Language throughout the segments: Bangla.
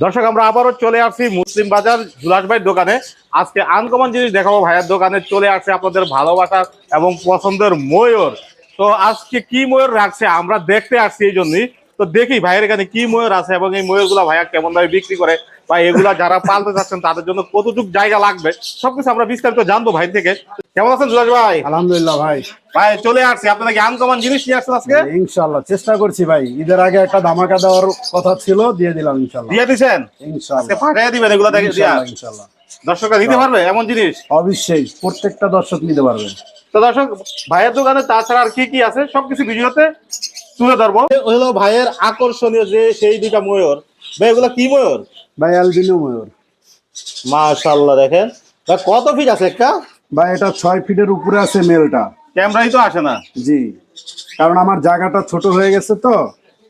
দর্শক আমরা আবারও চলে আসছি মুসলিম বাজার জুলাস ভাইয়ের দোকানে। আজকে আনকমন জিনিস দেখাবো। ভাইয়ের দোকানে চলে আসছে আপনাদের ভালোবাসার এবং পছন্দের ময়ূর। তো আজকে কি ময়ূর রাখছে আমরা দেখতে আসছি, এই জন্যই। তো দেখি ভাইয়ের এখানে কি ময়ূর আছে এবং এই ময়ূরগুলা ভাইয়া কেমন ভাবে বিক্রি করে, বা এগুলা যারা পালতে চাচ্ছেন তাদের জন্য কতটুকু জায়গা লাগবে, সবকিছু আমরা বিস্তারিত জানবো ভাই থেকে। কেমন আছেন জুলাস ভাই? আলহামদুলিল্লাহ ভাই। ভাই চলে আসছি, আপনারা কি আনকমন জিনিস নিয়ে আসছেন আজকে? ইনশাআল্লাহ চেষ্টা করছি ভাই, ঈদের আগে একটা ধামাকা দেওয়ার কথা ছিল, দিয়ে দিলাম ইনশাআল্লাহ। দিয়ে দিচ্ছেন? আজকে ইনশাআল্লাহ ফাটাইয়া দিবেন এগুলা দেখে দিয়া? ইনশাআল্লাহ ইনশাআল্লাহ। দর্শকরা নিতে পারবে এমন জিনিস? অবশ্যই প্রত্যেকটা দর্শক নিতে পারবে। তো দর্শক ভাইয়ের দোকানে তাছাড়া আর কি কি আছে সবকিছু ভিডিওতে তুলে ধরবো। হলো ভাইয়ের আকর্ষণীয় যে সেই দুইটা ময়ূর। ভাই এগুলো কি ময়ূর? ভাই অ্যালবিনো ময়ূর। মাশাআল্লাহ, দেখেন ভাই কত ফিট আছে একটা? ভাই এটা 6 ফিটের উপরে আছে মেলটা। ক্যামেরাই তো আসে না। জি, কারণ আমার জায়গাটা ছোট হয়ে গেছে তো,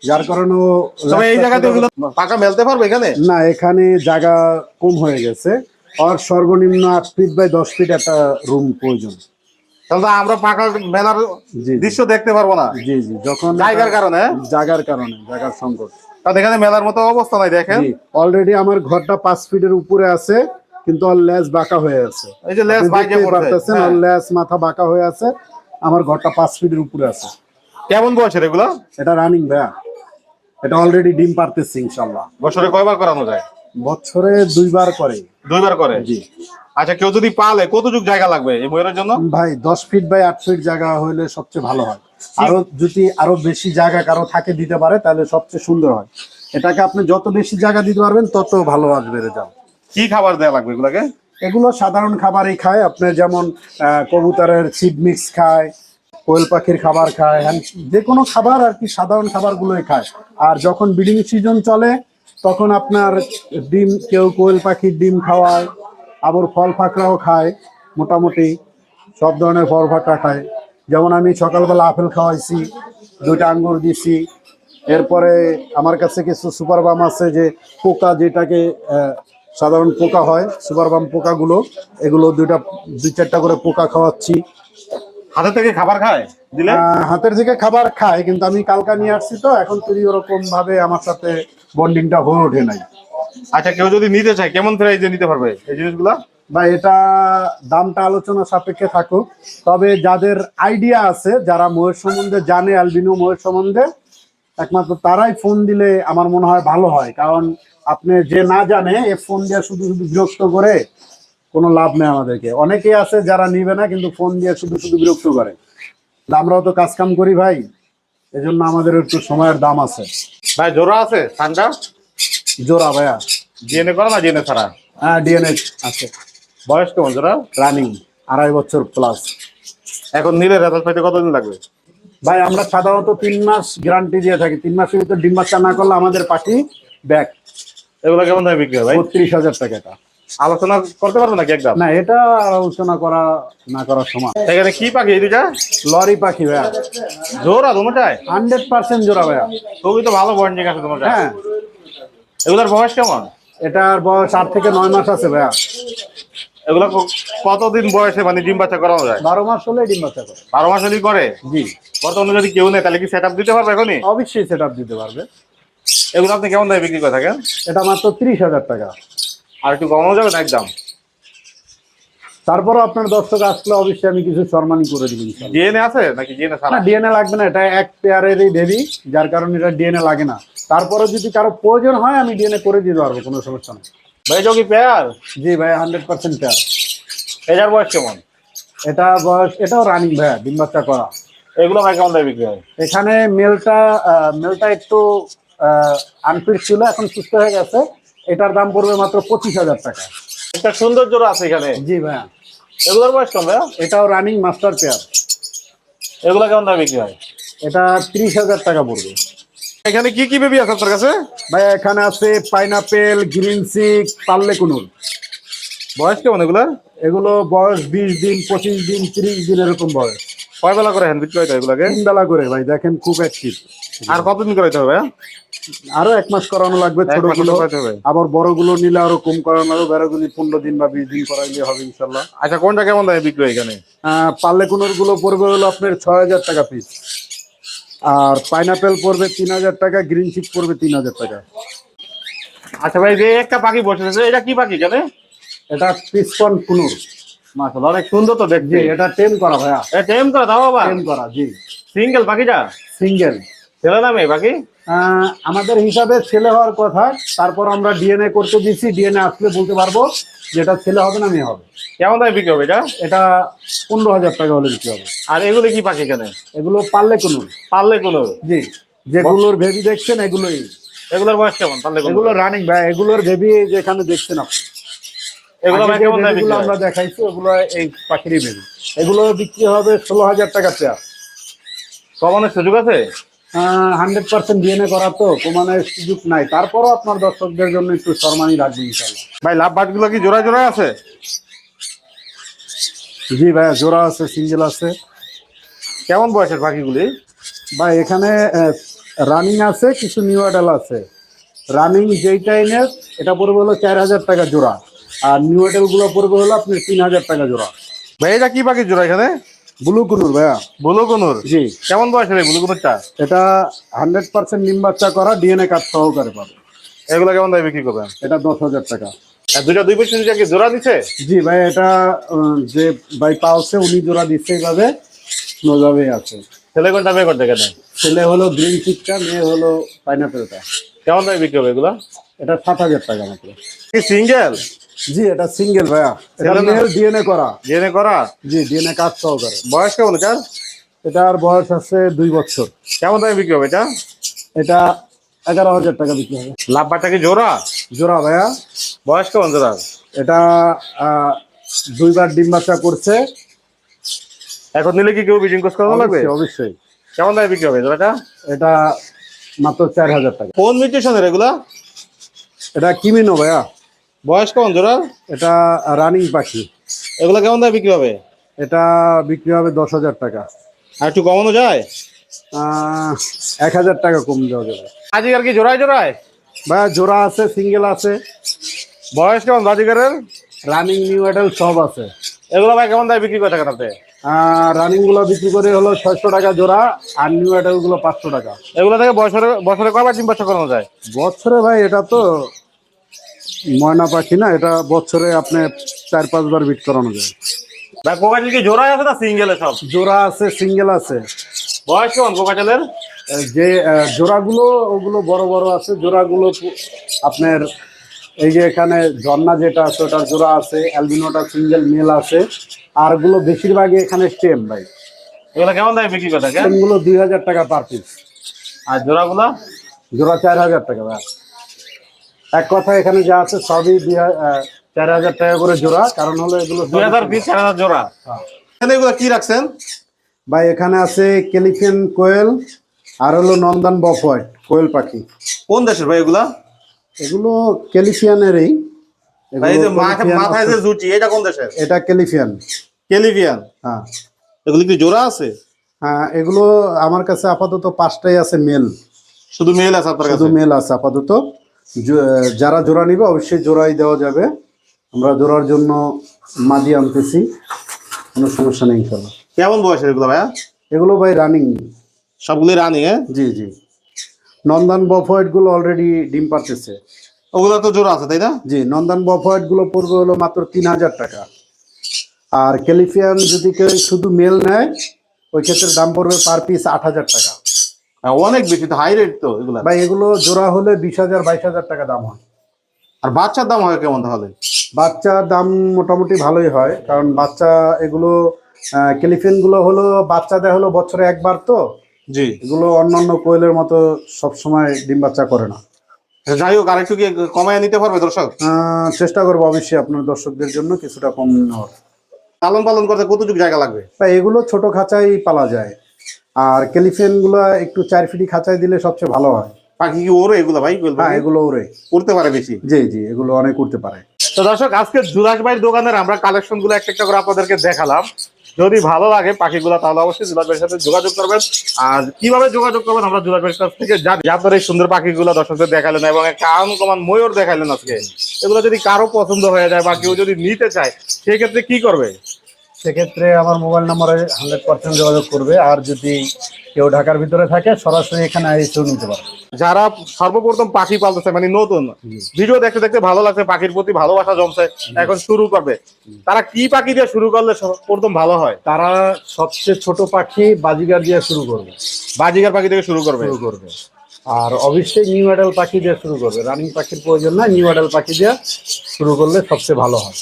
যার কারণে তবে এই জায়গাতে ওগুলো পাকা মেলতে পারবে এখানে? না, এখানে জায়গা কম হয়ে গেছে। আর সর্বনিম্ন 8 ফিট বাই 10 ফিট একটা রুম প্রয়োজন। তাহলে আমরা পাকা মেলার জি দৃশ্য দেখতে পারবো না। জি জি, যখন জায়গার কারণে জায়গার সংকট। কারণ এখানে মেলার মতো অবস্থা নাই। দেখেন অলরেডি আমার ঘরটা 5 ফিটের উপরে আছে, কিন্তু ওর লেজ বাঁকা হয়ে আছে। এই যে লেজ বাইকে পড়ছে, ওর লেজ মাথা বাঁকা হয়ে আছে। আমার ঘরটা 5 ফিটের উপরে আছে। কেমন বয়সের এগুলো? এটা রানিং ভাইয়া, এটা অলরেডি ডিম পারতেছে ইনশাআল্লাহ। বছরে কয়বার করানো যায়? বছরে 2বার করে। 2বার করে? জি। আচ্ছা, কেউ যদি পালে কতটুকু জায়গা লাগবে এই ময়ূরের জন্য? ভাই 10 ফিট বাই 8 ফিট জায়গা হলে সবচেয়ে ভালো হয়। আরো যদি আরো বেশি জায়গা কারো থাকে দিতে পারে তাহলে সবচেয়ে সুন্দর হয়। এটাকে আপনি যত বেশি জায়গা দিতে পারবেন তত ভালো আসবে রেজাল্ট। কি খাবার দেওয়া লাগবে এগুলাকে? এগুলো সাধারণ খাবারই খায়, আপনার যেমন কবুতরের সিড মিক্স খায়, কোয়েল পাখির খাবার খায়, যে কোনো খাবার আর কি, সাধারণ খাবারগুলোই খায়। আর যখন ব্রিডিং সিজন চলে তখন আপনার ডিম, কেউ কোয়েল পাখির ডিম খাওয়ায়, আবার ফল ফাকড়াও খায়। মোটামুটি সব ধরনের ফল ফাকড়া খায়। যেমন আমি সকালবেলা আপেল খাওয়াইছি, 2টা আঙ্গুর দিছি। এরপরে আমার কাছে কিছু সুপার বাম আছে, যে পোকা যেটাকে সাধারণ পোকা হয়, সুপার বাম পোকাগুলো, এগুলো 2-4টা করে পোকা খাওয়াচ্ছি। হাতে থেকে খাবার খায় দিলে? হাতের থেকে খাবার খায়, কিন্তু আমি কালকা নিয়ে আসছি তো, এখন তুই ওরকম ভাবে আমার সাথে বন্ডিংটা হয়ে ওঠে নাই। আচ্ছা, কেউ যদি নিতে চায় কেমন প্রাইসে নিতে পারবে এই জিনিসগুলা? বা এটা দামটা আলোচনা সাপেক্ষে থাকুক। তবে যাদের আইডিয়া আছে, যারা ময়ূর সম্বন্ধে জানে, অ্যালবিনো ময়ূর সম্বন্ধে, একমাত্র তারাই ফোন দিলে আমার মনে হয় ভালো হয়। কারণ আপনি যে না জানে এ ফোন দিয়ে শুধু শুধু বিরক্ত করে কোনো লাভ নেই আমাদেরকে। অনেকেই আছে যারা নিবে না, কিন্তু ফোন দিয়ে শুধু শুধু বিরক্ত করে। আমরাও তো কাজ কাম করি ভাই, এজন্য আমাদের একটু সময়ের দাম আছে। ভাই জোড়া আছে ঠান্ডা? জোড়া ভাইয়া। ডিএনএ করা না ডিএনএ ছাড়া? হ্যাঁ, ডিএনএ আছে। বয়স কেমন জোড়া? রানিং 2.5 বছর প্লাস। এখন নিলে রেজাল্ট পাইতে কতদিন লাগবে? ভাই আমরা সাধারণত 3 মাস গ্যারান্টি দিয়ে থাকি। 3 মাসের ভিতর ডিম বাচ্চা না করলে আমাদের পাখি ব্যাক। এগুলো কেমন দামে বিক্রি হয় ভাই? 32,000 টাকা। এটা আলোচনা করতে পারবো নাকি একদম? না, এটা আলোচনা করা না করার সময়। এখানে কি পাখি এই দুইটা? লরি পাখি ভাইয়া। জোড়া দুটাই? 100% জোড়া ভাইয়া। খুবই তো ভালো বন্ডিং আছে তোমার। হ্যাঁ। এগুলোর বয়স কেমন? এটার বয়স 8 থেকে 9 মাস আছে ভাইয়া। এগুলো কতদিন বয়সে মানে ডিম বাচ্চা করানো যায়? 12 মাস হলে ডিম বাচ্চা করে। 12 মাস হলেই করে? জি। বর্তমানে যদি কেউ নেয় তাহলে কি সেট দিতে পারবে এখনই? অবশ্যই সেট দিতে পারবে। এগুলো আপনি কেমন দামে বিক্রি করে থাকেন? এটা মাত্র 30,000 টাকা। আর একটু কমানো যাবে না একদম? তারপরও আপনার দর্শক আসলে অবশ্যই আমি কিছু সম্মানই করে দিব ইনশাআল্লাহ। ডিএনএ আছে নাকি ডিএনএ ছাড়া? না, ডিএনএ লাগবে না, এটা এক পেয়ারেরই বেবি, যার কারণে এটা ডিএনএ লাগে না। তারপরে যদি কারো প্রয়োজন হয় আমি ডিএনএ করে দিতে পারবো, কোনো সমস্যা নেই। ভাই যোগী পেয়ার? জি ভাই, 100% পেয়ার। এটার বয়স কেমন? এটা বয়স, এটাও রানিং ভাইয়া, ডিম বাচ্চা করা। এগুলো ভাই কেমন দামে বিক্রি হয়? এখানে মেলটা একটু আনফিট ছিল, এখন সুস্থ হয়ে গেছে। এটার দাম পড়বে মাত্র 25,000 টাকা। একটা সুন্দর জোড়া আছে এখানে। জি ভাইয়া। এগুলোর বয়স কম ভাইয়া? এটাও রানিং মাস্টার পেয়ার। এগুলো কেমন দামে বিক্রি হয়? এটা 30,000 টাকা পড়বে। এখানে কি কি বেবি আছে আপনার কাছে? ভাইয়া এখানে আছে পাইনাপেল, গ্রিন সিক, পার্লে কুনুর। বয়স কেমন এগুলা? এগুলো বয়স 20 দিন, 25 দিন, 30 দিন এরকম বয়স। কয় বেলা করে হ্যান্ড বিক্রি হয় এগুলাকে? 3 বেলা করে ভাই, দেখেন খুব অ্যাক্টিভ। আর কতদিন করাইতে হবে ভাইয়া? আরো 1 মাস করানো লাগবে ছোটগুলো। আবার বড়গুলো নিলে আরো কম করানো লাগবে। বেড়াগুলি 15 দিন বা 20 দিন করাইলে হবে ইনশাল্লাহ। আচ্ছা, কোনটা কেমন দামে বিক্রি হয় এখানে? পার্লে কুনুর গুলো পড়বে হলো আপনার 6,000 টাকা পিস। আর পাইনাপেল পড়বে 3,000 টাকা, গ্রিন চিক পড়বে 3,000 টাকা। আচ্ছা ভাই, যে একটা পাখি বসেছে, এটা কি পাখি জানে? এটা পিসকন কুনুর। মাশাআল্লাহ, অনেক সুন্দর তো দেখতে। জি, এটা টেম করা ভাইয়া। এটা টেম করা দাও বাবা? টেম করা, জি। সিঙ্গেল পাখিটা? সিঙ্গেল। ছেলে না মেয়ে পাখি? আমাদের হিসাবে ছেলে হওয়ার কথা, তারপর আমরা ডিএনএ করতে দিচ্ছি, ডিএনএ আসলে বলতে পারবো যে এটা ছেলে হবে না মেয়ে হবে। কেমন দামে বিক্রি হবে এটা? এটা 15,000 টাকা হলে বিক্রি হবে। আর এগুলো কি পাখি কেন? এগুলো পাল্লে কুনুর। পারলে কোনো? জি, যেগুলোর বেবি দেখছেন এগুলোই। এগুলোর বয়স কেমন পারলে কোনো? এগুলো রানিং ভাই, এগুলোর বেবি যেখানে দেখছেন আপনি। এগুলো ভাই কেমন দামে বিক্রি এগুলো হয়? আমরা দেখাইছি, ওগুলো এই পাখিরই বেবি। এগুলো বিক্রি হবে 16,000 টাকা পেয়ার। কমানোর সুযোগ আছে? 100% ডিএনএ করা তো, কমানোর সুযোগ নাই, তারপরও আপনার দর্শকদের জন্য একটু সম্মানই রাখবে ইনশাল্লাহ। ভাই লাভ বাট গুলো কি জোড়ায় জোড়ায় আছে? জি ভাইয়া, জোড়া আছে, সিঙ্গেল আছে। কেমন বয়সের পাখিগুলি? ভাই এখানে রানিং আছে, কিছু নিউ অ্যাডাল আছে। রানিং যেইটা এনে এটা পড়বে হলো 4,000 টাকা জোড়া, আর নিউ অ্যাডাল গুলো পড়বে হলো আপনার 3,000 টাকা জোড়া। ভাই এটা কি পাখি জোড়া এখানে? ব্লু কুনুর ভাইয়া। ব্লু কোনুর? জি। কেমন বয়সের এই ব্লু কোনুরটা? এটা 100% ডিম বাচ্চা করা, ডিএনএ কার্ড সহকারে পাবে। এগুলো কেমন দামে বিক্রি করবেন? এটা 10,000 টাকা। আর দুই পয়সা কি জোড়া দিচ্ছে? জি ভাই, এটা যে ভাই পাওছে উনি জোড়া দিচ্ছে, এইভাবে নোজাবে আছে। ছেলে কোনটা মেয়ে কোনটা কেন? ছেলে হলো গ্রিন চিকটা, মেয়ে হলো পাইনাপেলটা। কেমন দামে বিক্রি হবে এগুলো? এটা 7,000 টাকা মাত্র। কি সিঙ্গেল? জি, এটা সিঙ্গেল ভাইয়া। এটা ছেলে না? মেল, ডিএনএ করা। জেনে করা? জি, ডিএনএ কাজ সহকারে। বয়স কেমন এটার? এটার বয়স আছে 2 বছর। কেমন দামে বিক্রি হবে এটা? এটা 11,000 টাকা বিক্রি হবে। লাভ বাটটা কি জোড়া? জোড়া ভাইয়া। বয়স কেমন জোড়া? এটা 2বার ডিম বাচ্চা করছে। এখন নিলে কি কেউ বিডিং কোর্স করানো লাগবে? অবশ্যই, অবশ্যই। কেমন দামে বিক্রি হবে জোড়াটা? এটা মাত্র 4,000 টাকা। কোন মিউটেশনের এগুলা? এটা কিমিনো ভাইয়া। বয়স কেমন জোড়া? এটা রানিং পাখি। এগুলা কেমন দামে বিক্রি হবে? এটা বিক্রি হবে 10,000 টাকা। আর একটু কমানো যায়? 1,000 টাকা কম দেওয়া যাবে। বাজিকার কি জোড়ায় জোড়ায়? ভাইয়া জোড়া আছে, সিঙ্গেল আছে। বয়স কেমন বাজিকারের? রানিং, নিউ অ্যাডাল্ট সব আছে। এগুলো ভাই কেমন দামে বিক্রি করে থাকেন আপনি? রানিং গুলো বিক্রি করে হলো 600 টাকা জোড়া, আর নিউ অ্যাডাল্ট গুলো 500 টাকা। এগুলো থেকে বছরে বছরে কয়বার ডিম বাচ্চা করানো যায়? বছরে ভাই এটা তো ময়না পাখি না, এটা বছরে আপনি 4-5 বার বিট করানো যায়। ভাই কোকাটেল কি জোড়ায় আছে না সিঙ্গেলে সব? জোড়া আছে, সিঙ্গেল আছে। বয়স কেমন কোকাটেলের? যে জোড়াগুলো ওগুলো বড় বড় আছে, জোড়াগুলো আপনার এই যে এখানে ঝর্ণা যেটা আছে ওটার জোড়া আছে, অ্যালবিনোটা সিঙ্গেল মেল আছে, আর গুলো বেশিরভাগই এখানে স্টেম ভাই। এগুলো কেমন দামে বিক্রি করে থাকে? স্টেমগুলো 2,000 টাকা পার পিস। আর জোড়াগুলা? জোড়া 4,000 টাকা ভাই। এক কথা এখানে যা আছে সবই 4,000 টাকা করে জোড়া, কারণ হলো এগুলো 2000 পিস 4000 জোড়া। হ্যাঁ। এখানে এগুলো কি রাখছেন? ভাই এখানে আছে ক্যালিফিয়ান কোয়েল, আর হলো নন্দন বফ হোয়াইট কোয়েল পাখি। কোন দেশের ভাই এগুলা? এগুলো ক্যালিফিয়ানেরই। ভাই এই যে মাথায় যে জুটি, এটা কোন দেশের? এটা ক্যালিফিয়ান। ক্যালিভিয়ান? হ্যাঁ। এগুলো কি জোড়া আছে? হ্যাঁ, এগুলো আমার কাছে আপাতত 5টাই আছে মেল। শুধু মেল আছে আপনার শুধু কাছে? মেল আছে আপাতত। যারা জোড়া নিবে অবশ্যই জোড়াই দেওয়া যাবে। আমরা জোড়ার জন্য মাদি আনতেছি, কোনো সমস্যা নেই ইনশাল্লাহ। কেমন বয়সের এগুলো ভাইয়া? এগুলো ভাই রানিং। সবগুলি রানি? হ্যাঁ, জি জি। নন্দন বফ হোয়াইট গুলো অলরেডি ডিম পারতেছে। ওগুলো তো জোড়া আছে তাই না? জি, নন্দন বফ হোয়াইট গুলো পড়বে হলো মাত্র 3,000 টাকা। আর ক্যালিফিয়ান যদি কেউ শুধু মেল নেয় ওই ক্ষেত্রে দাম পড়বে পার পিস 8,000 টাকা। অনেক বেশি তো, হাই রেট তো এগুলা। ভাই এগুলো জোড়া হলে 20,000-22,000 টাকা দাম হয়। আর বাচ্চার দাম হয় কেমন তাহলে? বাচ্চার দাম মোটামুটি ভালোই হয়, কারণ বাচ্চা এগুলো ক্যালিফিয়ান গুলো হলো বাচ্চা দেয় হলো বছরে একবার তো। জি। এগুলো অন্যান্য কোয়েলের মতো সবসময় ডিম বাচ্চা করে না। যাই হোক, আরেকটু কি কমায় নিতে পারবে দর্শক? চেষ্টা করবো অবশ্যই আপনার দর্শকদের জন্য কিছুটা কম নেওয়ার। লালন পালন করতে কতটুকু জায়গা লাগবে? তাই এগুলো ছোট খাঁচাই পালা যায়, আর ক্যালিফিয়ান গুলো একটু 4 ফিটি খাঁচায় দিলে সবচেয়ে ভালো হয়। পাখি কি ওরে এগুলো ভাই? হ্যাঁ, এগুলো ওরে উড়তে পারে বেশি? জি জি, এগুলো অনেক উঠতে পারে। তো দর্শক, আজকে জুলাস ভাইয়ের দোকানের আমরা কালেকশন গুলো একটা একটা করে আপনাদেরকে দেখালাম। যদি ভালো লাগে পাখিগুলো তাহলে অবশ্যই জুলাস ভাইয়ের সাথে যোগাযোগ করবেন। আর কিভাবে যোগাযোগ করবেন আমরা জুলাস ভাইয়ের কাছ থেকে জানি। আপনার এই সুন্দর পাখিগুলো দর্শকদের দেখালেন এবং একটা আনকমন ময়ূর দেখালেন আজকে। এগুলো যদি কারো পছন্দ হয়ে যায় বা কেউ যদি নিতে চায় সেক্ষেত্রে কি করবে? সেক্ষেত্রে আমার মোবাইল নাম্বারে 100% যোগাযোগ করবে। আর যদি কেউ ঢাকার ভিতরে থাকে সরাসরি এখানে এসেও নিতে পারবে। যারা সর্বপ্রথম পাখি পালতেছে মানে নতুন, ভিডিও দেখতে দেখতে ভালো লাগছে, পাখির প্রতি ভালোবাসা জমছে, এখন শুরু করবে, তারা কি পাখি দিয়ে শুরু করলে প্রথম ভালো হয়? তারা সবচেয়ে ছোট পাখি বাজিগার দিয়ে শুরু করবে। বাজিগার পাখি থেকে শুরু করবে। আর অবশ্যই নিউ অ্যাডাল পাখি দিয়ে শুরু করবে, রানিং পাখির প্রয়োজন না, নিউ অ্যাডাল পাখি দিয়ে শুরু করলে সবচেয়ে ভালো হয়।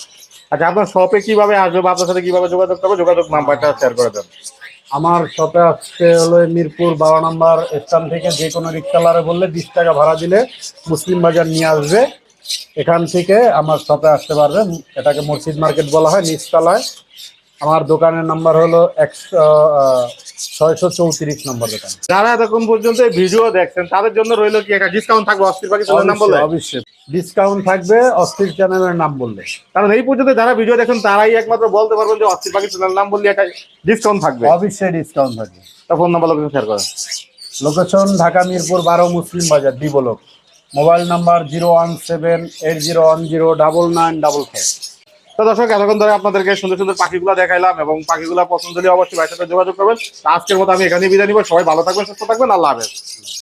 আচ্ছা, আপনার শপে কিভাবে আসবে বা আপনার সাথে কিভাবে যোগাযোগ করবে, যোগাযোগ নাম্বারটা শেয়ার করে দেন। আমার শপে আসতে হলো মিরপুর 12 নম্বর স্থান থেকে যে কোনো রিক্সাওয়ালারে বললে 20 টাকা ভাড়া দিলে মুসলিম বাজার নিয়ে আসবে। এখান থেকে আমার শপে আসতে পারবে। এটাকে মসজিদ মার্কেট বলা হয়, নিচতলায়। আমার দোকানের নাম্বার হলো 634 নম্বর দোকান। যারা এতক্ষণ পর্যন্ত এই ভিডিও দেখছেন তাদের জন্য রইলো কি একটা ডিসকাউন্ট থাকবে অস্থির পাখি চ্যানেলের নাম বললে? অবশ্যই ডিসকাউন্ট থাকবে অস্থির চ্যানেলের নাম বললে। কারণ এই পর্যন্ত যারা ভিডিও দেখছেন তারাই একমাত্র বলতে পারবেন যে অস্থির পাখি চ্যানেলের নাম বললে একটা ডিসকাউন্ট থাকবে। অবশ্যই ডিসকাউন্ট থাকবে। তা ফোন নাম্বার লোকেশন শেয়ার করেন। লোকেশন ঢাকা মিরপুর 12 মুসলিম বাজার, ডি ব্লক। Mobile number 01780099955। তো দর্শক, এতক্ষণ ধরে আপনাদেরকে সুন্দর সুন্দর পাখিগুলো দেখাইলাম এবং পাখিগুলো পছন্দ হলে অবশ্যই ভাইয়ের সাথে যোগাযোগ করবেন। আজকের মতো আমি এখানেই বিদায় নিব। সবাই ভালো থাকবেন, সুস্থ থাকবেন, আল্লাহ হাফেজ।